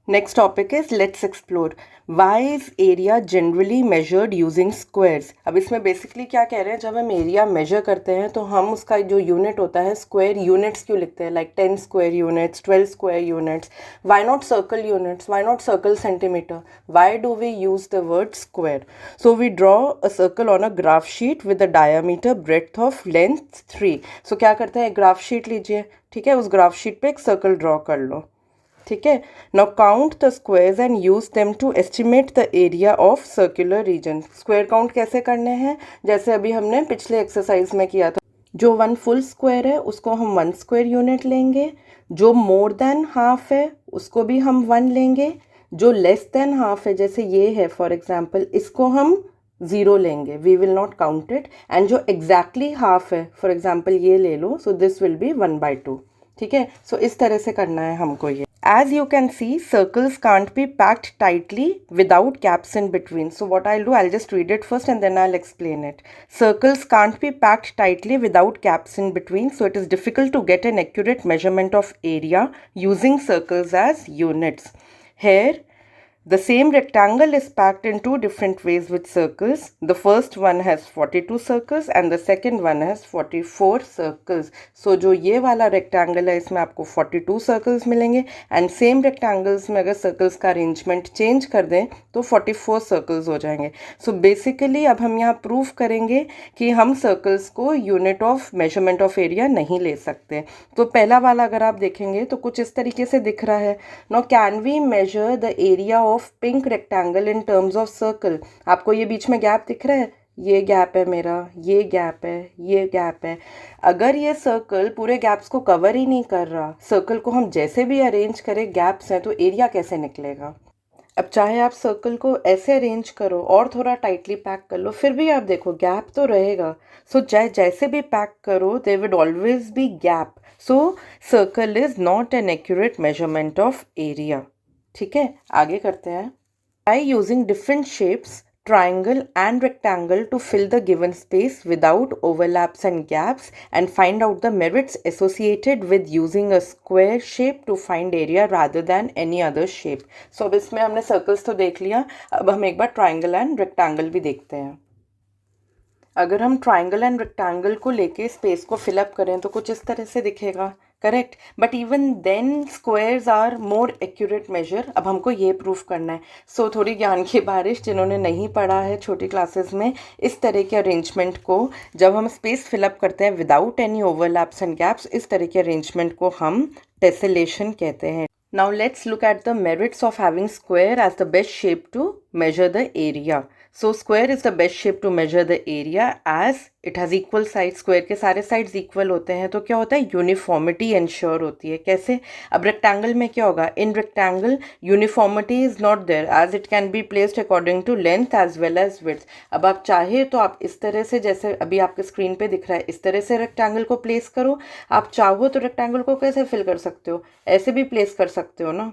Next topic is let's explore. Why is area generally measured using squares. अब इसमें बेसिकली क्या कह रहे हैं, जब हम एरिया मेजर करते हैं तो हम उसका जो यूनिट होता है स्क्वायर यूनिट्स क्यों लिखते हैं? Like 10 square units, 12 square units. Why not circle units? Why not circle centimetre? Why do we use the word square? So we draw a circle on a graph sheet with the diameter breadth of length 3. So क्या करते हैं, ग्राफ शीट लीजिए. ठीक है, उस ग्राफ शीट पे एक सर्कल ड्रॉ कर लो. ठीक है, now count the squares and use them to estimate the area of circular region. Square count कैसे करने हैं? जैसे अभी हमने पिछले एक्सरसाइज में किया था. जो 1 फुल स्क्वायर है उसको हम 1 स्क्वायर यूनिट लेंगे. जो मोर देन हाफ है उसको भी हम 1 लेंगे. जो लेस देन हाफ है, जैसे ये है फॉर एग्जाम्पल, इसको हम 0 लेंगे, we will not count it. And जो एग्जैक्टली हाफ है, फॉर एग्जाम्पल ये ले लो, सो दिस विल बी 1/2. ठीक है, सो इस तरह से करना है हमको ये. As you can see, circles can't be packed tightly without gaps in between. So what I'll do, I'll just read it first and then I'll explain it. Circles can't be packed tightly without gaps in between. So it is difficult to get an accurate measurement of area using circles as units. Here, The same rectangle is packed in two different ways with circles. The first one has 42 circles and the second one has 44 circles. So जो ये वाला rectangle है इसमें आपको 42 circles मिलेंगे and same rectangles में अगर circles का arrangement change कर दें तो 44 circles हो जाएंगे. So basically अब हम यहाँ prove करेंगे कि हम circles को unit of measurement of area नहीं ले सकते. तो पहला वाला अगर आप देखेंगे तो कुछ इस तरीके से दिख रहा है. Now can we measure the area of pink rectangle in terms of circle? आपको ये बीच में गैप दिख रहा है, ये गैप है मेरा, ये गैप है, ये गैप है. अगर ये सर्कल पूरे गैप्स को कवर ही नहीं कर रहा, सर्कल को हम जैसे भी अरेंज करें गैप्स हैं, तो एरिया कैसे निकलेगा? अब चाहे आप सर्कल को ऐसे अरेंज करो और थोड़ा टाइटली पैक कर लो, फिर भी आप देखो गैप तो रहेगा. सो चाहे जैसे भी पैक करो there would always be gap. So circle is not an accurate measurement of area. ठीक है, आगे करते हैं. By using different shapes, triangle and rectangle to fill the given space without overlaps and gaps, and find out the merits associated with using a square shape to find area rather than any other shape. So अब इसमें हमने circles तो देख लिया, अब हम एक बार triangle and rectangle भी देखते हैं. अगर हम ट्राइंगल एंड रेक्टेंगल को लेके स्पेस को फिलअप करें तो कुछ इस तरह से दिखेगा, correct. But even then squares are more accurate measure. अब हमको ये प्रूफ करना है. सो थोड़ी ज्ञान की बारिश, जिन्होंने नहीं पढ़ा है छोटी क्लासेस में, इस तरह के अरेंजमेंट को जब हम स्पेस फिलअप करते हैं without any overlaps and gaps, इस तरह के अरेंजमेंट को हम टेसेलेशन कहते हैं. Now let's look at the merits of having square as the best shape to measure the area. So square is the best shape to measure the area as it has equal sides. Square के सारे sides equal होते हैं तो क्या होता है, uniformity ensure होती है. कैसे? अब rectangle में क्या होगा? In rectangle uniformity is not there as it can be placed according to length as well as width. अब आप चाहे तो आप इस तरह से, जैसे अभी आपके स्क्रीन पे दिख रहा है, इस तरह से rectangle को place करो. आप चाहो तो rectangle को कैसे fill कर सकते हो? ऐसे भी place कर सकते हो ना,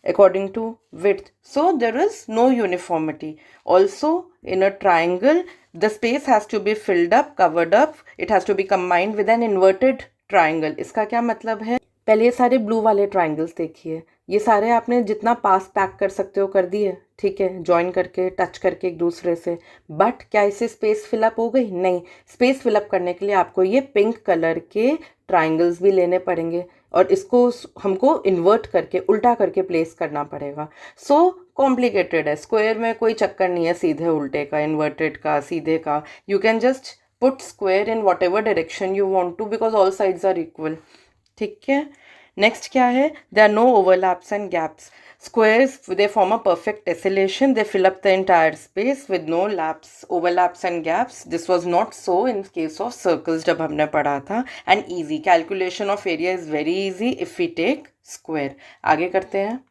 according to width. So there is no uniformity. Also in a triangle the space has to be filled up, covered up. It has to be combined with an inverted triangle. इसका क्या मतलब है? पहले ये सारे ब्लू वाले ट्राइंगल्स देखिए, ये सारे आपने जितना पास पैक कर सकते हो कर दिए, ठीक है, ज्वाइन करके टच करके एक दूसरे से. बट क्या इससे स्पेस फिलअप हो गई? नहीं. स्पेस फिलअप करने के लिए आपको ये पिंक कलर के ट्राइंगल्स भी लेने पड़ेंगे और इसको हमको इन्वर्ट करके, उल्टा करके प्लेस करना पड़ेगा. सो कॉम्प्लिकेटेड है. स्क्वायर में कोई चक्कर नहीं है सीधे उल्टे का, इन्वर्टेड का, सीधे का. You can just put square in whatever direction you want to because all sides are equal. ठीक है, नेक्स्ट क्या है? There are no overlaps and gaps. Squares, they form a perfect tessellation. They fill up the entire space with no laps, overlaps and gaps. This was not so in case of circles जब हमने पढ़ा था. And easy calculation of area is very easy if we take square. आगे करते हैं.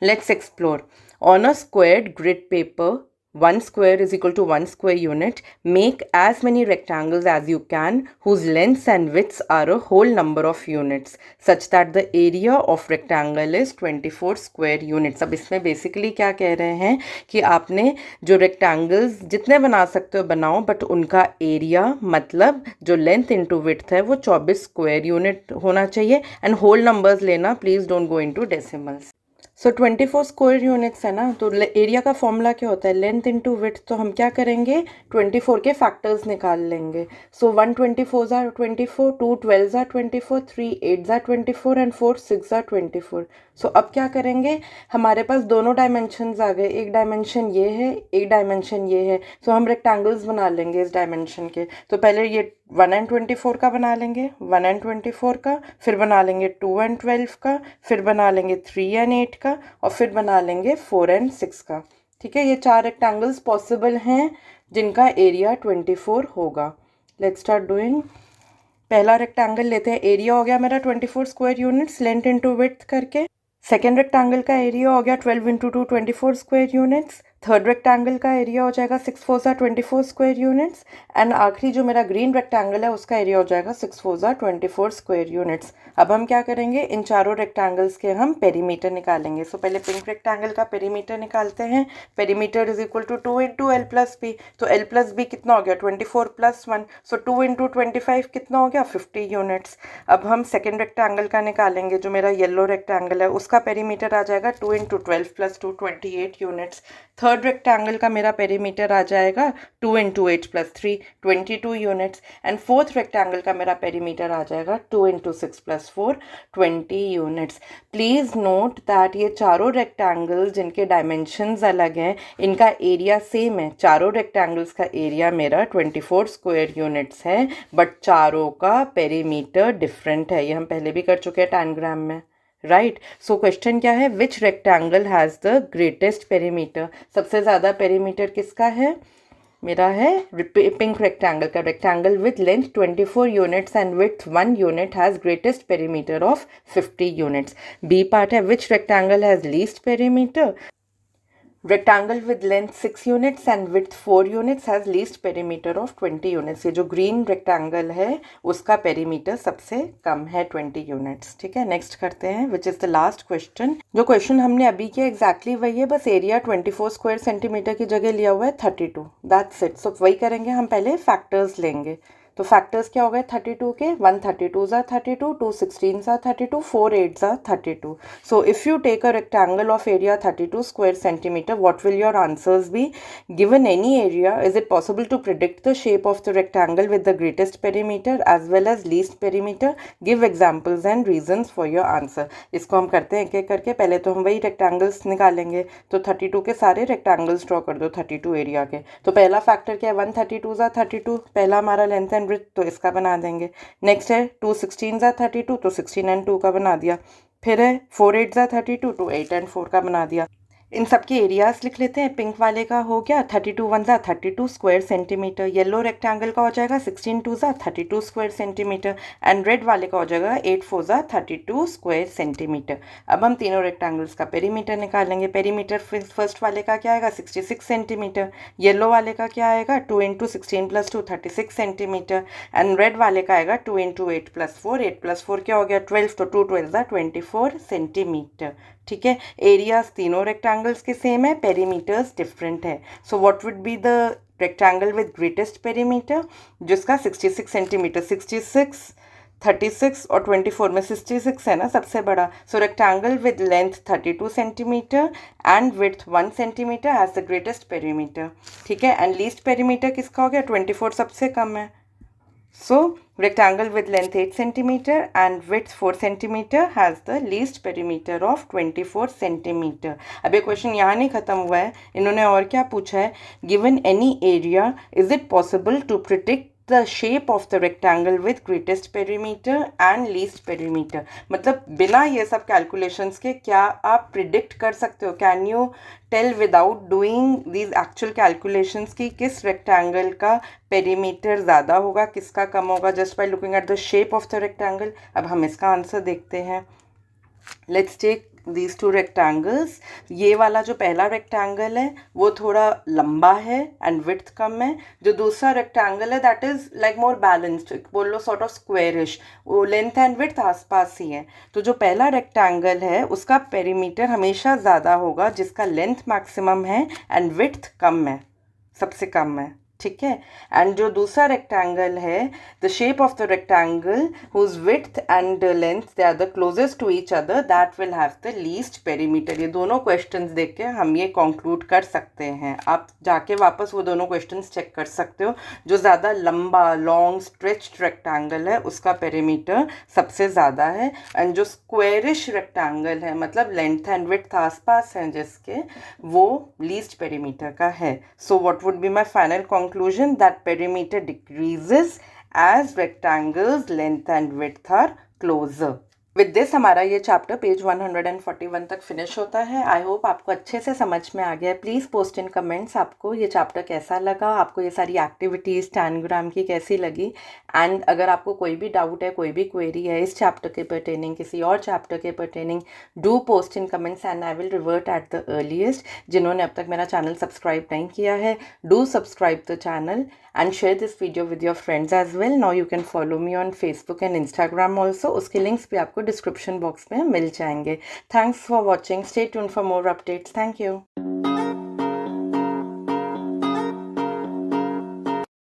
Let's explore. On a squared grid paper, 1 square is equal to 1 square unit. Make as many rectangles as you can whose lengths and widths are a whole number of units such that the area of rectangle is 24 square units. अब इसमें basically क्या कह रहे हैं कि आपने जो rectangles जितने बना सकते हो बनाओ, बट उनका area मतलब जो length into width है वो 24 square unit होना चाहिए. and whole numbers लेना, please don't go into decimals. So 24 square units है ना, तो एरिया का फॉर्मूला क्या होता है? Length into width. तो हम क्या करेंगे? 24 के फैक्टर्स निकाल लेंगे. So 1 24 are 24, 2 12 are 24, 3 8 are 24 and 4 6 are 24. So अब क्या करेंगे? हमारे पास दोनों डायमेंशंस आ गए. एक डायमेंशन ये है, एक डायमेंशन ये है. सो हम रेक्टेंगल्स बना लेंगे इस डायमेंशन के. तो पहले ये 1 and 24 का बना लेंगे, 1 and 24 का, फिर बना लेंगे 2 and 12 का, फिर बना लेंगे 3 and 8 का, और फिर बना लेंगे 4 and 6 का. ठीक है, ये 4 रेक्टेंगल्स पॉसिबल हैं जिनका एरिया 24 होगा. Let's start doing. पहला रेक्टेंगल लेते हैं. एरिया हो गया मेरा 24 square units length into width करके. सेकेंड रेक्टेंगल का एरिया हो गया 12 into 2 24 square units. Third rectangle का एरिया हो जाएगा 6 4 24 स्क्वायर यूनिट्स एंड आखिरी जो मेरा ग्रीन रेक्टेंगल है उसका एरिया हो जाएगा 6 4 24 स्क्वायर यूनिट्स। अब हम क्या करेंगे, इन चारों रेक्टेंगल्स के हम पेरीमीटर निकालेंगे। सो पहले पिंक रेक्टेंगल का पेरीमीटर निकालते हैं। Perimeter is equal to 2 into L plus B. तो एल प्लस बी कितना हो गया 24 प्लस 1, सो 2 इंटू 25 कितना हो गया 50 यूनिट्स। अब हम सेकेंड रेक्टेंगल का निकालेंगे, जो मेरा येलो रेक्टेंगल है उसका पेरीमीटर आ जाएगा 2 into 12 plus 2 28 units. Third rectangle का मेरा पेरीमीटर आ जाएगा 2 into 8 plus 3 22 units and fourth rectangle का मेरा पेरीमीटर आ जाएगा 2 into 6 plus 4 20 units. Please note that ये चारों रेक्टेंगल्स जिनके डायमेंशंस अलग हैं इनका एरिया सेम है। चारों रेक्टेंगल्स का एरिया मेरा 24 स्क्वायर यूनिट्स है बट चारों का पेरीमीटर डिफरेंट है। ये हम पहले भी कर चुके हैं टैनग्राम में, राइट। सो क्वेश्चन क्या है, which rectangle has the greatest perimeter. सबसे ज़्यादा पेरीमीटर किसका है, मेरा है पिंक रेक्टेंगल का। Rectangle with length 24 units and with 1 unit has greatest perimeter of 50 units. B part है, which rectangle has least perimeter. Rectangle with length 6 units and with 4 units has least perimeter of 20 units. ये जो ग्रीन रेक्टेंगल है उसका पेरीमीटर सबसे कम है 20 यूनिट्स। ठीक है, नेक्स्ट करते हैं which is the last question. जो क्वेश्चन हमने अभी किया एग्जैक्टली वही है, बस एरिया 24 स्क्वायर सेंटीमीटर की जगह लिया हुआ है 32, दैट्स इट। सो वही करेंगे हम, पहले फैक्टर्स लेंगे। तो फैक्टर्स क्या हो गए 32 के, 1 32 are 32, 2 16 are 32, 4 8 are 32. So if you take a rectangle of area 32 square centimeter, what will your answers be? Given any area, is it possible to predict the shape of the rectangle with the greatest perimeter as well as least perimeter? Give examples and reasons for your answer. इसको हम करते हैं एक एक करके। पहले तो हम वही रेक्टेंगल्स निकालेंगे, तो 32 के सारे रेक्टेंगल्स ड्रॉ कर दो 32 एरिया के। तो पहला फैक्टर क्या है, 1 32 are 32, पहला हमारा लेंथ एंड ब्रेड्थ, तो इसका बना देंगे। नेक्स्ट है 2 16 are 32, तो 16 and 2 का बना दिया। फिर है 4 8 are 32, तो 8 and 4 का बना दिया। इन सब के एरियाज लिख लेते हैं। पिंक वाले का हो गया 32 1 32 स्क्वायर सेंटीमीटर, येलो रेक्टेंगल का हो जाएगा 16 2 32 स्क्वायर सेंटीमीटर एंड रेड वाले का हो जाएगा 8 4 32 स्क्वायर सेंटीमीटर। अब हम तीनों रेक्टेंगल्स का पेरीमीटर निकालेंगे। पेरीमीटर फर्स्ट वाले का क्या आएगा 66 सेंटीमीटर, येलो वाले का क्या आएगा 2 into 16 plus 2 36 centimetre and red वाले का आएगा 2 इंटू 8 प्लस 4, 8 प्लस 4 क्या हो गया 12, तो 2 12 24 सेंटीमीटर। ठीक है, एरियाज तीनों रेक्टेंगल्स के सेम है, पेरीमीटर्स डिफरेंट है। So what would be the rectangle with greatest perimeter, जिसका 66 सेंटीमीटर, 66 36 और 24 में 66 है ना सबसे बड़ा। So rectangle with length 32 centimetre and width 1 centimetre has the greatest perimeter. ठीक है, एंड लीस्ट पेरीमीटर किसका हो गया 24 सबसे कम है। So rectangle with length 8 centimeter and width 4 centimeter has the least perimeter of 24 centimeter. अब ये क्वेश्चन यहाँ नहीं खत्म हुआ है, इन्होंने और क्या पूछा है, given any area is it possible to predict the shape of the rectangle with greatest perimeter and least perimeter। मतलब बिना ये सब कैलकुलेशंस के क्या आप प्रिडिक्ट कर सकते हो, can you tell without doing these actual calculations की किस रेक्टेंगल का पेरीमीटर ज़्यादा होगा किसका कम होगा, just by looking at the shape of the rectangle. अब हम इसका आंसर देखते हैं। Let's take these two rectangles। ये वाला जो पहला रेक्टेंगल है वो थोड़ा लंबा है एंड विड्थ कम है। जो दूसरा रेक्टेंगल है that is like more balanced, बोल लो सॉर्ट ऑफ स्क्वेयरिश, वो लेंथ एंड विड्थ आसपास ही है। तो जो पहला रेक्टेंगल है उसका पेरीमीटर हमेशा ज़्यादा होगा जिसका लेंथ मैक्सिमम है एंड विड्थ कम है, सबसे कम है। ठीक है, एंड जो दूसरा रेक्टेंगल है the shape of the rectangle whose width and length they are the closest to each other that will have the least perimeter. ये दोनों क्वेश्चंस देख के हम ये कंक्लूड कर सकते हैं। आप जाके वापस वो दोनों क्वेश्चंस चेक कर सकते हो। जो ज़्यादा लंबा लॉन्ग स्ट्रेच्ड रेक्टेंगल है उसका पेरीमीटर सबसे ज़्यादा है एंड जो स्क्वेरिश रेक्टेंगल है मतलब लेंथ एंड विड्थ आसपास हैं जिसके, वो लीस्ट पेरीमीटर का है। So what would be my final conclusion that perimeter decreases as rectangles length and width are closer। With this हमारा ये चैप्टर पेज 141 तक फिनिश होता है। आई होप आपको अच्छे से समझ में आ गया है। प्लीज़ पोस्ट इन कमेंट्स आपको ये चैप्टर कैसा लगा, आपको ये सारी एक्टिविटीज़ टैनग्राम की कैसी लगी। एंड अगर आपको कोई भी डाउट है, कोई भी क्वेरी है इस चैप्टर के परटेनिंग, किसी और चैप्टर के pertaining, do post in comments and I will revert at the earliest. जिन्होंने अब तक मेरा चैनल सब्सक्राइब नहीं किया है, do subscribe the channel and share this video with your friends as well. Now you can follow me on Facebook and Instagram also. उसके links भी आपको description box में मिल जाएंगे. Thanks for watching. Stay tuned for more updates. Thank you.